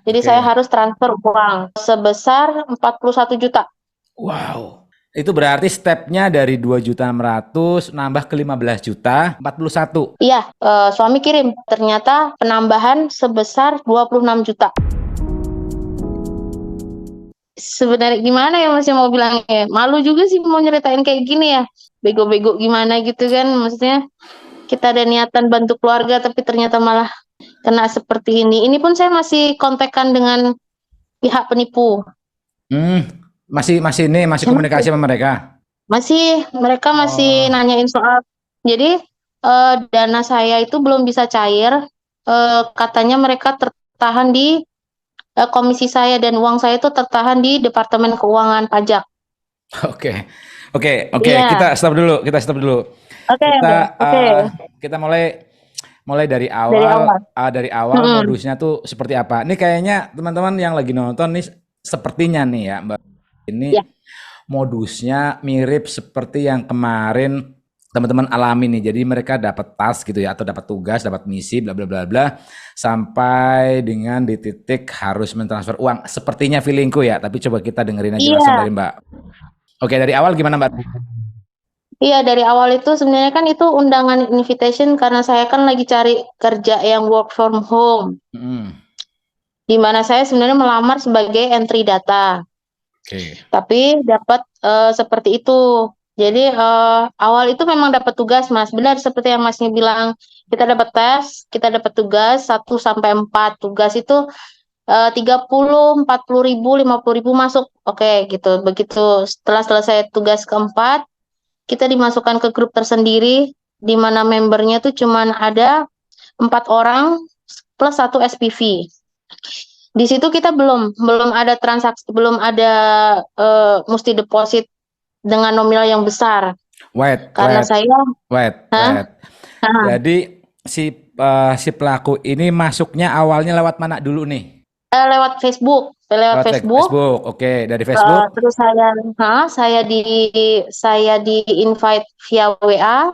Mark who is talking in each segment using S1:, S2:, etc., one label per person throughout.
S1: Jadi saya
S2: Oke.
S1: harus transfer uang sebesar 41 juta.
S2: Wow. Itu berarti stepnya dari 2.600.000 nambah ke 15 juta, 41.
S1: Iya, suami kirim. Ternyata penambahan sebesar 26 juta. Sebenarnya gimana ya Mas yang mau bilangnya? Malu juga sih mau nyeritain kayak gini ya. Bego-bego gimana gitu kan. Maksudnya kita ada niatan bantu keluarga tapi ternyata malah kena seperti ini. Ini pun saya masih kontekan dengan pihak penipu.
S2: Hmm, masih
S1: Saya
S2: komunikasi sama mereka.
S1: mereka masih
S2: Oh,
S1: nanyain soal. Jadi dana saya itu belum bisa cair. Katanya mereka tertahan di komisi saya dan uang saya itu tertahan di Departemen Keuangan Pajak.
S2: oke. Oke, oke,
S1: Iya,
S2: kita stop dulu, kita stop dulu.
S1: oke,
S2: Kita
S1: oke,
S2: kita mulai mulai
S1: dari awal.
S2: dari awal
S1: Mm-mm.
S2: modusnya tuh seperti apa. Ini kayaknya teman-teman yang lagi nonton nih sepertinya nih ya, Mbak. Ini
S1: Ya,
S2: modusnya mirip seperti yang kemarin teman-teman alami nih. Jadi mereka dapat task gitu ya atau dapat tugas, dapat misi bla bla bla bla sampai dengan di titik harus mentransfer uang. Sepertinya feelingku ya, tapi coba kita dengerin jelasan
S1: iya,
S2: dari Mbak. Oke, dari awal gimana Mbak?
S1: iya dari awal itu sebenarnya kan itu undangan invitation karena saya kan lagi cari kerja yang work from home,
S2: Hmm,
S1: di mana saya sebenarnya melamar sebagai entry data.
S2: oke.
S1: Tapi dapat seperti itu. Jadi awal itu memang dapat tugas, Mas. Benar seperti yang Masnya bilang, kita dapat tes, kita dapat tugas 1 sampai 4. Tugas itu 30, 40 ribu, 50 ribu masuk. Oke, gitu. Begitu setelah selesai tugas keempat, kita dimasukkan ke grup tersendiri, di mana membernya tuh cuman ada 4 orang plus satu SPV. Di situ kita belum ada transaksi, belum ada mesti deposit dengan nominal yang besar.
S2: Wait,
S1: Karena
S2: wait,
S1: saya,
S2: wait,
S1: hah?
S2: wait.
S1: Hah?
S2: Jadi si pelaku ini masuknya awalnya lewat mana dulu nih?
S1: Lewat Facebook, lewat
S2: Lewat
S1: Facebook.
S2: Facebook. Oke, dari Facebook.
S1: Terus saya di invite via WA,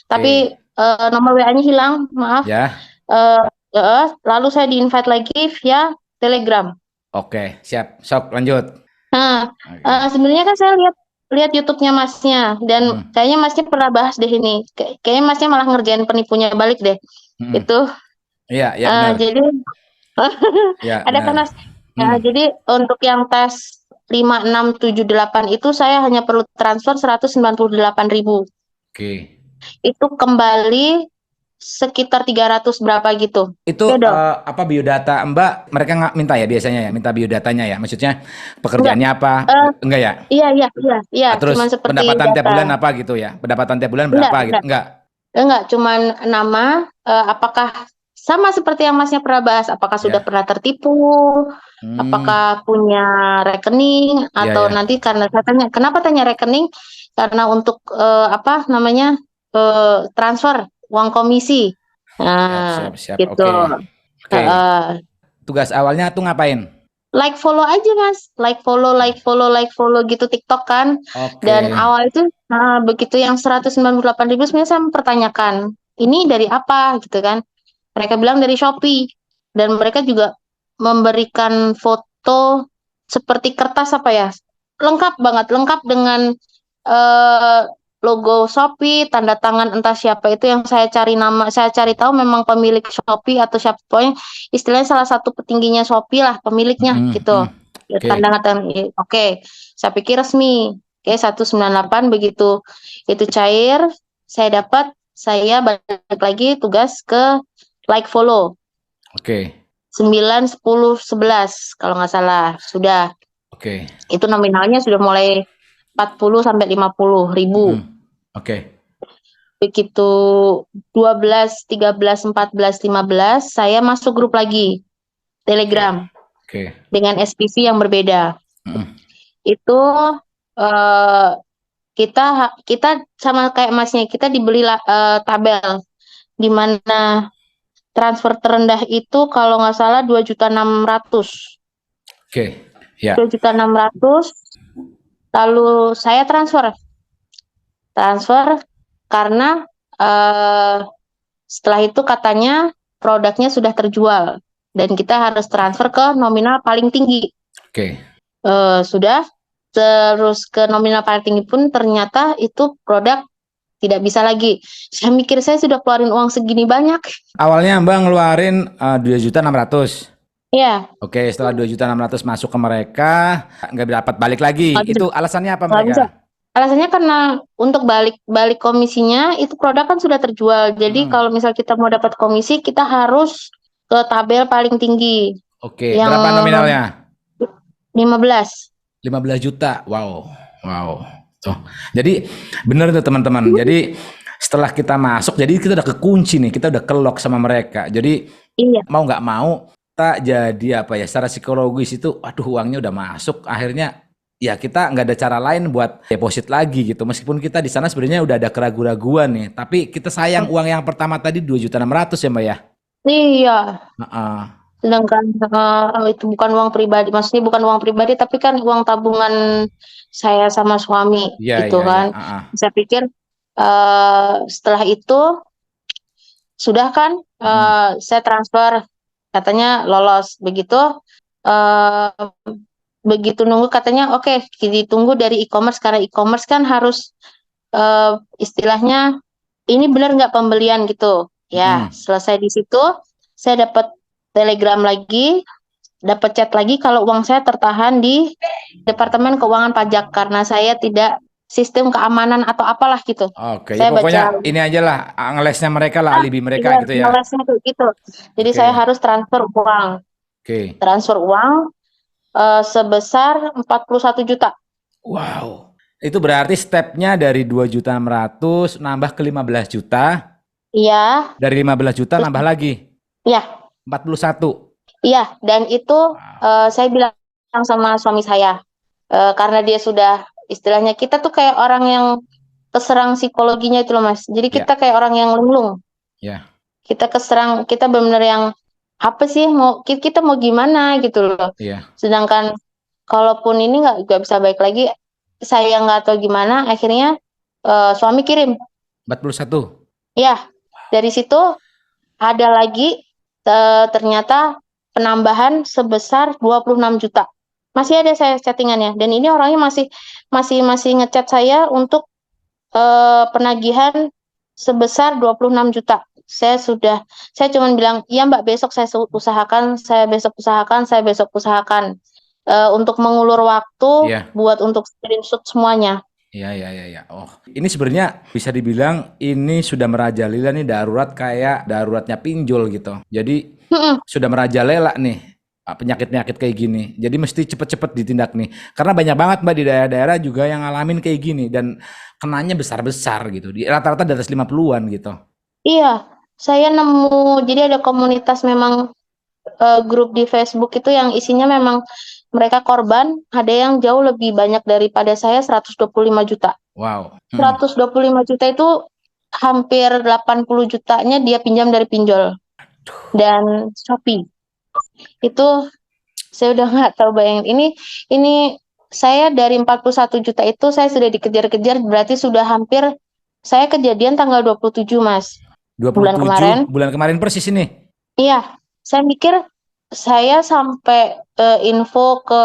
S1: tapi
S2: Oke.
S1: nomor WA-nya hilang, maaf.
S2: Ya.
S1: Eh, Lalu saya di invite lagi via Telegram.
S2: Oke, siap. Sok lanjut.
S1: Nah,
S2: Oke.
S1: sebenarnya kan saya lihat lihat YouTube-nya Masnya dan
S2: Hmm.
S1: kayaknya Masnya pernah bahas deh ini. Kayaknya Masnya malah ngerjain penipunya balik deh.
S2: Hmm.
S1: Itu
S2: Iya, iya benar.
S1: jadi
S2: Iya,
S1: ada kan
S2: benar.
S1: Mas.
S2: Hmm.
S1: Jadi untuk yang tes 5, 6, 7, 8 itu saya hanya perlu transfer 198 ribu.
S2: Oke.
S1: Itu kembali sekitar 300 berapa gitu.
S2: Itu
S1: Oke dong.
S2: apa biodata Mbak? Mereka nggak minta ya biasanya ya, minta biodatanya ya. Maksudnya
S1: Enggak.
S2: pekerjaannya apa?
S1: eh
S2: Enggak ya?
S1: iya iya iya iya,
S2: Terus
S1: cuman seperti
S2: pendapatan tiap
S1: data.
S2: bulan apa gitu ya? Pendapatan tiap bulan
S1: Enggak,
S2: berapa gitu?
S1: enggak.
S2: Enggak.
S1: Enggak, cuman nama, apakah sama seperti yang Masnya pernah bahas, apakah sudah
S2: Ya.
S1: pernah tertipu,
S2: Hmm.
S1: apakah punya rekening,
S2: Ya,
S1: atau
S2: ya.
S1: nanti karena saya tanya, kenapa tanya rekening? Karena untuk apa namanya transfer uang komisi.
S2: Siap,
S1: Nah,
S2: siap, siap.
S1: gitu.
S2: Oke. Oke.
S1: Heeh.
S2: Tugas awalnya tuh ngapain?
S1: Like follow aja Mas, like follow, like follow, like follow gitu TikTok kan. Dan
S2: Oke.
S1: awal itu begitu yang 198 ribu sebenarnya saya mempertanyakan, ini dari apa gitu kan. Mereka bilang dari Shopee. Dan mereka juga memberikan foto seperti kertas apa ya. Lengkap banget, lengkap dengan eh, logo Shopee, tanda tangan entah siapa itu yang saya cari nama, saya cari tahu memang pemilik Shopee atau siapa, pokoknya istilahnya salah satu petingginya Shopee lah pemiliknya
S2: Mm-mm, mm.
S1: gitu. Ya,
S2: Oke.
S1: tanda tangan, oke. Saya pikir resmi. Oke, 198 begitu itu cair, saya balik lagi tugas ke like follow
S2: Oke.
S1: 9, 10, 11 kalau nggak salah sudah.
S2: Oke.
S1: Itu nominalnya sudah mulai 40 sampai 50 ribu.
S2: Mm-mm. Oke.
S1: Begitu 12, 13, 14, 15 saya masuk grup lagi
S2: Oke.
S1: Telegram
S2: Oke.
S1: dengan SPV yang berbeda.
S2: Mm-mm.
S1: Itu eh, kita kita sama kayak Masnya, kita dibeli tabel di mana transfer terendah itu kalau nggak salah 2.600.000.
S2: Oke. Ya.
S1: 2.600.000, lalu saya transfer karena eh, setelah itu katanya produknya sudah terjual. dan kita harus transfer ke nominal paling tinggi.
S2: Oke.
S1: Sudah, terus ke nominal paling tinggi pun ternyata itu produk tidak bisa lagi. Saya mikir saya sudah keluarin uang segini banyak.
S2: Awalnya Mbak ngeluarin 2.600.000.
S1: Iya,
S2: Oke, setelah 2.600.000 masuk ke mereka, nggak dapat balik lagi.
S1: nggak bisa.
S2: Itu alasannya apa
S1: Nggak bisa.
S2: mereka?
S1: Alasannya karena untuk balik komisinya itu produk kan sudah terjual. Jadi
S2: Hmm.
S1: kalau misal kita mau dapat komisi, kita harus ke tabel paling tinggi
S2: Oke,
S1: yang
S2: berapa nominalnya?
S1: 15.
S2: 15 juta. Wow. Wow. Tuh. Jadi bener tuh teman-teman. Jadi setelah kita masuk, jadi kita udah kekunci nih, kita udah kelok sama mereka. Jadi
S1: Iya.
S2: mau nggak mau, kita jadi apa ya, secara psikologis itu, aduh uangnya udah masuk, akhirnya ya kita nggak ada cara lain buat deposit lagi gitu. Meskipun kita di sana sebenarnya udah ada keraguan-raguan nih, tapi kita sayang uang yang pertama tadi 2.600.000 ya Mbak ya.
S1: Iya.
S2: Heeh.
S1: Sedangkan itu bukan uang pribadi, maksudnya bukan uang pribadi, tapi kan uang tabungan saya sama suami
S2: Iya,
S1: gitu
S2: iya, iya.
S1: kan.
S2: Heeh.
S1: Saya pikir setelah itu sudah kan,
S2: Hmm.
S1: saya transfer, katanya lolos. Eh, begitu nunggu katanya oke, ditunggu dari e-commerce karena e-commerce kan harus istilahnya ini benar nggak pembelian gitu. Ya,
S2: Hmm.
S1: selesai di situ saya dapat telegram lagi, dapat chat lagi kalau uang saya tertahan di Departemen Keuangan Pajak karena saya tidak sistem keamanan atau apalah gitu.
S2: Oke, ya
S1: Saya
S2: pokoknya
S1: baca,
S2: ini aja lah, ngelesnya mereka lah, alibi mereka
S1: iya,
S2: gitu ya.
S1: ngelesnya tuh gitu. Jadi saya
S2: Oke,
S1: harus transfer uang.
S2: oke.
S1: Transfer uang sebesar 41 juta.
S2: Wow. Itu berarti stepnya dari 2.600.000 nambah ke 15 juta,
S1: Iya,
S2: dari 15 juta
S1: terus
S2: nambah lagi
S1: iya,
S2: 41.
S1: iya, dan itu
S2: Wow.
S1: saya bilang sama suami saya karena dia sudah istilahnya kita tuh kayak orang yang keserang psikologinya itu loh Mas. Jadi
S2: Ya,
S1: kita kayak orang yang linglung.
S2: ya,
S1: Kita keserang, kita benar-benar yang apa sih mau kita mau gimana gitu loh.
S2: ya.
S1: Sedangkan kalaupun ini nggak bisa baik lagi, saya nggak tahu gimana. Akhirnya suami kirim.
S2: 41.
S1: Ya, dari situ ada lagi ternyata penambahan sebesar 26 juta. Masih ada saya chattingannya dan ini orangnya masih masih masih ngechat saya untuk penagihan sebesar 26 juta. Saya cuma bilang, "Ya Mbak, besok saya usahakan, saya besok usahakan, saya besok usahakan." Untuk mengulur waktu
S2: Iya.
S1: buat untuk screenshot semuanya.
S2: Iya, iya, iya, iya. Oh, ini sebenarnya bisa dibilang ini sudah merajalela nih, darurat kayak daruratnya pinjol gitu. Jadi
S1: Mm-mm.
S2: sudah merajalela nih penyakit-penyakit kayak gini. Jadi mesti cepet-cepet ditindak nih. Karena banyak banget Mbak di daerah-daerah juga yang ngalamin kayak gini dan kenanya besar-besar gitu. Di rata-rata di atas 50-an gitu.
S1: Iya, saya nemu, jadi ada komunitas memang grup di Facebook itu yang isinya memang mereka korban, ada yang jauh lebih banyak daripada saya 125 juta.
S2: Wow.
S1: 125 juta itu hampir 80 jutanya dia pinjam dari pinjol dan Shopee. Itu saya udah nggak tahu bayangin. Ini saya dari 41 juta itu saya sudah dikejar-kejar berarti sudah hampir saya kejadian tanggal 27 Mas. Bulan
S2: 27
S1: kemarin.
S2: bulan kemarin persis ini.
S1: Iya, saya mikir saya sampai info ke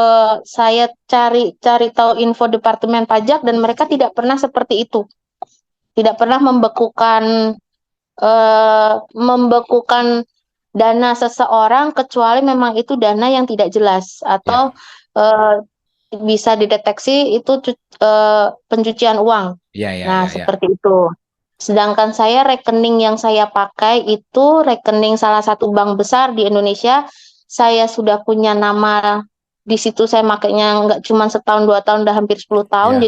S1: saya cari tahu info Departemen Pajak dan mereka tidak pernah seperti itu. Tidak pernah membekukan dana seseorang kecuali memang itu dana yang tidak jelas
S2: Ya,
S1: atau eh, bisa dideteksi itu pencucian uang.
S2: ya, ya,
S1: Nah,
S2: ya, ya.
S1: seperti itu. Sedangkan saya rekening yang saya pakai itu rekening salah satu bank besar di Indonesia. Saya sudah punya nama di situ, saya makainya nggak cuma setahun 2 tahun, udah hampir 10 tahun.
S2: Ya,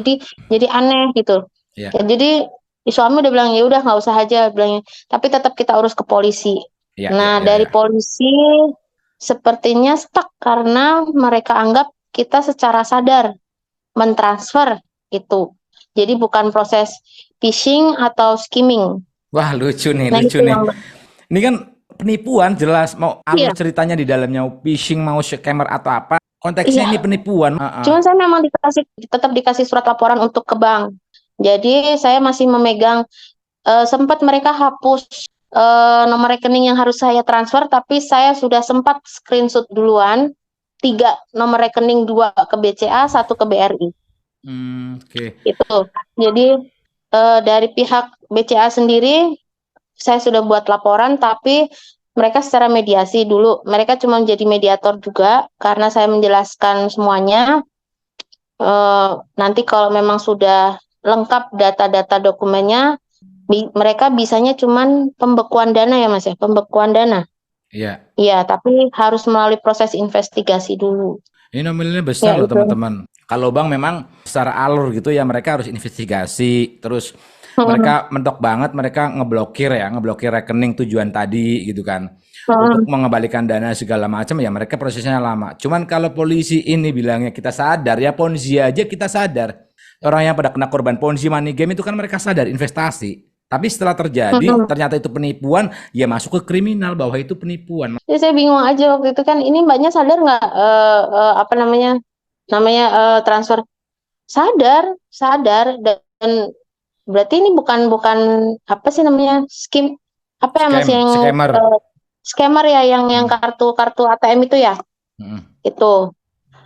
S1: Jadi aneh gitu.
S2: ya,
S1: Ya, jadi suami udah bilang ya udah nggak usah aja bilangnya. Tapi tetap kita urus ke polisi.
S2: ya, ya,
S1: Nah,
S2: ya,
S1: dari
S2: ya.
S1: polisi sepertinya stuck karena mereka anggap kita secara sadar mentransfer itu. Jadi bukan proses phishing atau skimming.
S2: Wah, lucu nih,
S1: Nah,
S2: lucu
S1: itu
S2: nih.
S1: yang
S2: Ini kan penipuan jelas, mau alur
S1: iya,
S2: ceritanya di dalamnya phishing, mau scammer atau apa. Konteksnya ini
S1: iya.
S2: penipuan. Heeh.
S1: Cuman saya memang tetap dikasih surat laporan untuk ke bank. Jadi saya masih memegang sempat mereka hapus nomor rekening yang harus saya transfer, tapi saya sudah sempat screenshot duluan 3 nomor rekening, 2 ke BCA, 1 ke BRI.
S2: Oke.
S1: Itu. Jadi dari pihak BCA sendiri saya sudah buat laporan, tapi mereka secara mediasi dulu. Mereka cuma menjadi mediator juga karena saya menjelaskan semuanya. Nanti kalau memang sudah lengkap data-data dokumennya, mereka bisanya cuman pembekuan dana ya Mas ya, pembekuan dana.
S2: Iya.
S1: Iya, tapi harus melalui proses investigasi dulu.
S2: Ini nominalnya
S1: Ya
S2: besar loh
S1: itu.
S2: teman-teman. Kalau bank memang secara alur gitu ya mereka harus investigasi, terus
S1: Mm-mm.
S2: mereka mentok banget, mereka ngeblokir rekening tujuan tadi gitu kan. Untuk
S1: Mm-mm.
S2: mengembalikan dana segala macam ya mereka prosesnya lama. Cuman kalau polisi ini bilangnya kita sadar ya Ponzi aja kita sadar. Orang yang pada kena korban Ponzi money game itu kan mereka sadar investasi. Tapi setelah terjadi
S1: Mm-mm.
S2: ternyata itu penipuan, ya masuk ke kriminal bahwa itu penipuan.
S1: Jadi saya bingung aja waktu itu kan, ini mbaknya sadar nggak apa namanya namanya transfer? Sadar, sadar, dan berarti ini bukan bukan apa sih namanya, skim apa ya Mas, yang
S2: Scammer.
S1: eh, scammer ya, yang
S2: Hmm.
S1: kartu ATM itu ya,
S2: Hmm.
S1: itu.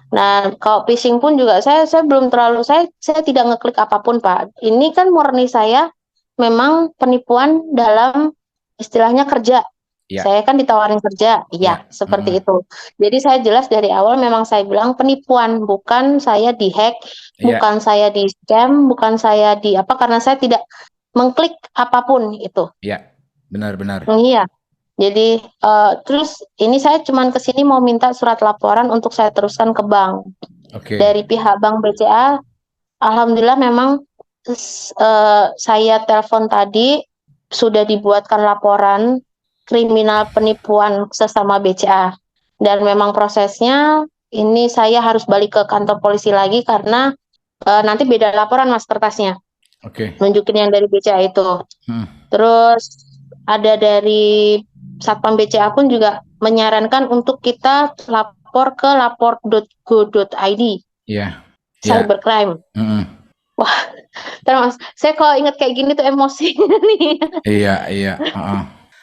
S1: Nah, kalau phishing pun juga saya belum terlalu, saya tidak ngeklik apapun, Pak. Ini kan murni saya memang penipuan dalam istilahnya kerja.
S2: Ya,
S1: Saya kan ditawarin kerja,
S2: ya.
S1: iya,
S2: Hmm.
S1: seperti itu. Jadi saya jelas dari awal memang saya bilang penipuan, bukan saya dihack,
S2: Ya,
S1: bukan saya di scam, bukan saya di apa, karena saya tidak mengklik apapun itu.
S2: ya. Benar-benar.
S1: Iya. Jadi terus ini saya cuman kesini mau minta surat laporan untuk saya teruskan ke bank.
S2: Oke.
S1: Dari pihak Bank BCA, alhamdulillah memang saya telepon tadi sudah dibuatkan laporan kriminal penipuan sesama BCA. Dan memang prosesnya ini saya harus balik ke kantor polisi lagi karena nanti beda laporan Mas kertasnya.
S2: Oke.
S1: Nunjukin yang dari BCA itu.
S2: Hmm.
S1: Terus ada dari Satpam BCA pun juga menyarankan untuk kita lapor ke lapor.go.id,
S2: Ya. Ya.
S1: cybercrime.
S2: Hmm.
S1: Wah, terus saya kalau ingat kayak gini tuh emosi nih.
S2: Iya, iya. Heeh.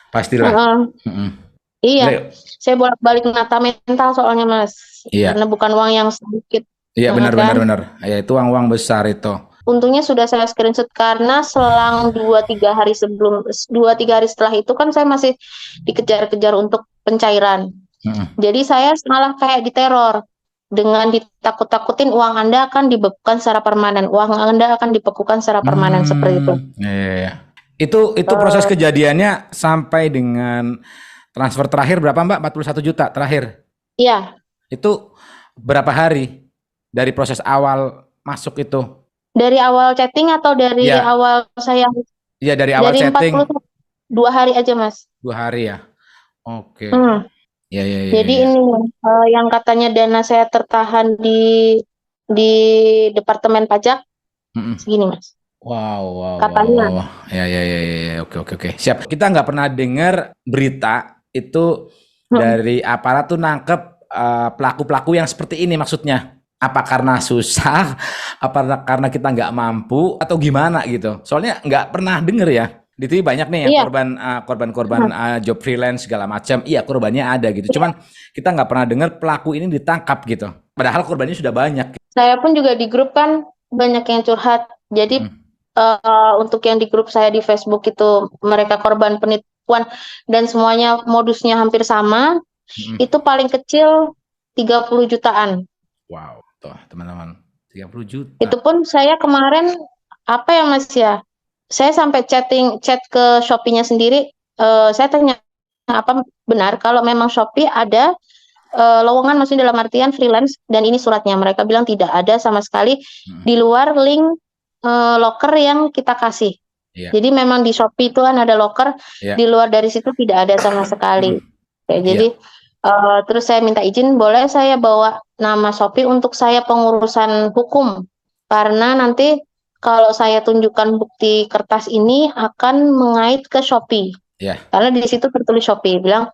S2: Pastilah.
S1: Heeh.
S2: Hmm.
S1: Iya,
S2: Le-
S1: saya bolak-balik nata mental soalnya Mas, karena
S2: Iya.
S1: bukan uang yang sedikit.
S2: Iya,
S1: Heeh,
S2: benar,
S1: kan.
S2: benar, benar. Ya, itu uang-uang besar itu.
S1: Untungnya sudah saya screenshot karena selang 2-3 hari setelah itu kan saya masih dikejar-kejar untuk pencairan.
S2: Hmm.
S1: Jadi saya malah kayak diteror dengan ditakut-takutin, uang Anda akan dibekukan secara permanen, uang Anda akan dibekukan secara permanen, seperti itu.
S2: Iya, iya, iya. Itu proses
S1: Eh,
S2: kejadiannya sampai dengan transfer terakhir berapa Mbak? 41 juta terakhir.
S1: iya,
S2: Itu berapa hari dari proses awal masuk itu?
S1: dari awal chatting atau dari
S2: Ya,
S1: awal saya,
S2: ya dari awal
S1: dari
S2: chatting
S1: 42 hari aja, Mas.
S2: 2 hari ya. Oke.
S1: Hmm.
S2: Ya, ya, ya,
S1: Jadi
S2: ya.
S1: ini yang katanya dana saya tertahan di Departemen Pajak
S2: Mm-mm.
S1: segini, Mas.
S2: Wow, wow, wow,
S1: Katanya.
S2: wow, wow. Ya, ya, ya, ya, ya. Oke, oke, oke. Siap. Kita nggak pernah dengar berita itu
S1: Hmm.
S2: dari aparat tuh nangkep pelaku-pelaku yang seperti ini maksudnya. Apa karena susah, apa karena kita nggak mampu, atau gimana gitu. Soalnya nggak pernah denger ya. Di TV banyak nih yang
S1: Iya.
S2: korban-korban
S1: Hmm.
S2: job freelance segala macam. Iya, korbannya ada gitu. Cuman kita nggak pernah dengar pelaku ini ditangkap gitu. Padahal korbannya sudah banyak.
S1: Saya pun juga di grup kan banyak yang curhat. Jadi
S2: Mm,
S1: untuk yang di grup saya di Facebook itu mereka korban penipuan dan semuanya modusnya hampir sama,
S2: mm.
S1: itu paling kecil 30 jutaan.
S2: Wow, tuh teman-teman. 30 juta.
S1: Itu pun saya kemarin apa ya Mas ya? Saya sampai chat ke Shopee-nya sendiri. Saya tanya apa benar kalau memang Shopee ada lowongan, maksudnya dalam artian freelance, dan ini suratnya. Mereka bilang tidak ada sama sekali
S2: Mm,
S1: di luar link loker yang kita kasih.
S2: iya,
S1: Jadi memang di Shopee itu kan ada loker,
S2: iya.
S1: di luar dari situ tidak ada sama sekali.
S2: Mm,
S1: Oke,
S2: iya,
S1: jadi terus saya minta izin, boleh saya bawa nama Shopee untuk saya pengurusan hukum, karena nanti kalau saya tunjukkan bukti kertas ini akan mengait ke Shopee,
S2: iya,
S1: karena di situ tertulis Shopee bilang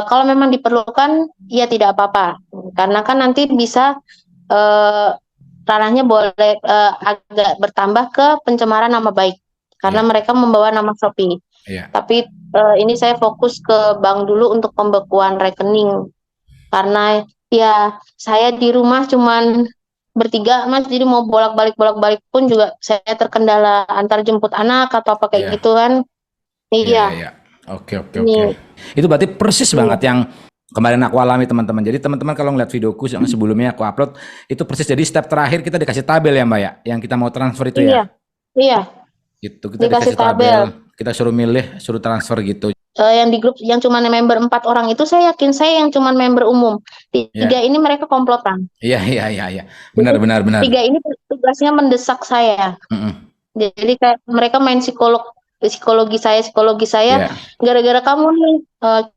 S1: kalau memang diperlukan ya tidak apa-apa, karena kan nanti bisa eh, ranahnya boleh agak bertambah ke pencemaran nama baik karena
S2: iya,
S1: mereka membawa nama Shopee.
S2: Iya.
S1: Tapi ini saya fokus ke bank dulu untuk pembekuan rekening. Karena ya saya di rumah cuman bertiga Mas, jadi mau bolak-balik pun juga saya terkendala antar jemput anak atau apa kayak
S2: Iya.
S1: gitu kan.
S2: Iya, iya,
S1: Iya,
S2: iya. Oke, oke, oke.
S1: ini
S2: Itu berarti persis banget
S1: iya,
S2: yang kemarin aku alami teman-teman. Jadi teman-teman kalau ngeliat videoku yang sebelumnya aku upload, itu persis. Jadi step terakhir kita dikasih tabel ya Mbak ya, yang kita mau transfer itu
S1: iya,
S2: ya.
S1: iya,
S2: Gitu, kita
S1: dikasih
S2: dikasih
S1: tabel.
S2: tabel, kita suruh milih, suruh transfer gitu.
S1: Yang di grup yang cuma member 4 orang itu saya yakin saya yang cuma member umum. Tiga
S2: Ya,
S1: ini mereka komplotan.
S2: iya, iya, iya, iya. Benar,
S1: Jadi
S2: benar, benar.
S1: tiga ini tugasnya mendesak saya.
S2: Mm-mm.
S1: Jadi kayak mereka main psikologi saya
S2: Ya,
S1: gara-gara kamu nih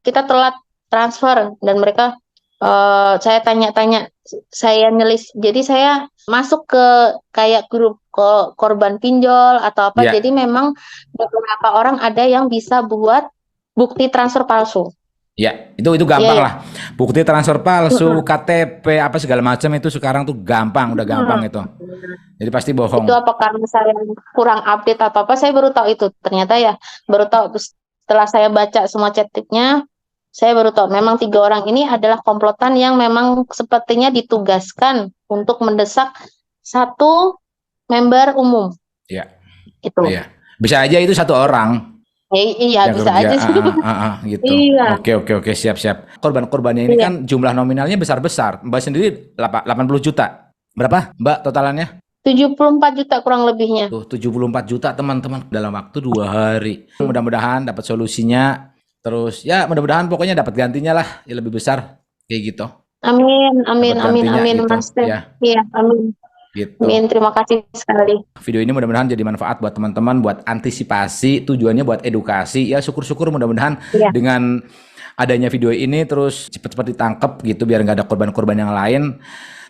S1: kita telat transfer dan mereka saya tanya-tanya saya nulis jadi saya masuk ke kayak grup korban pinjol atau apa
S2: ya.
S1: jadi memang beberapa orang ada yang bisa buat bukti transfer palsu
S2: Ya, itu
S1: iya
S2: gampang
S1: ya.
S2: lah. Bukti transfer palsu,
S1: Mm-mm.
S2: KTP, apa segala macam itu sekarang tuh gampang, udah gampang itu.
S1: Mm.
S2: Jadi pasti
S1: Itu
S2: bohong.
S1: apa karena saya kurang update atau apa saya baru tahu itu ternyata ya baru tahu setelah saya baca semua chatnya saya baru tahu memang 3 orang ini adalah komplotan yang memang sepertinya ditugaskan untuk mendesak satu member umum
S2: Ya,
S1: itu
S2: iya. Bisa aja itu satu orang
S1: iya
S2: yang
S1: bisa
S2: kerja,
S1: aja sih
S2: gitu.
S1: iya
S2: Oke, oke, oke, siap, siap. Korban-korbannya ini
S1: iya
S2: kan jumlah nominalnya besar-besar. Mbak sendiri 80 juta. Berapa, Mbak, totalannya?
S1: 74 juta kurang lebihnya.
S2: Tuh, 74 juta teman-teman dalam waktu 2 hari. Mudah-mudahan dapat solusinya. Terus ya mudah-mudahan pokoknya dapat gantinya lah, yang lebih besar. Kayak gitu.
S1: Amin amin
S2: Dapat
S1: amin
S2: gantinya
S1: amin
S2: gitu.
S1: Mas Teh.
S2: Ya,
S1: Iya amin
S2: gitu.
S1: amin terima kasih sekali
S2: Video ini mudah-mudahan jadi manfaat buat teman-teman, buat antisipasi, tujuannya buat edukasi. Ya syukur-syukur mudah-mudahan
S1: iya
S2: dengan adanya video ini terus cepat-cepat ditangkap gitu biar nggak ada korban-korban yang lain.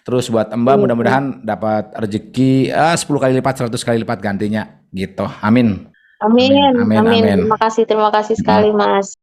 S2: Terus buat Mbak
S1: iya.
S2: mudah-mudahan dapat rezeki 10 kali lipat, 100 kali lipat gantinya gitu. Amin. Amin,
S1: Amin
S2: amin,
S1: amin
S2: amin.
S1: terima kasih sekali
S2: Mm.
S1: Mas.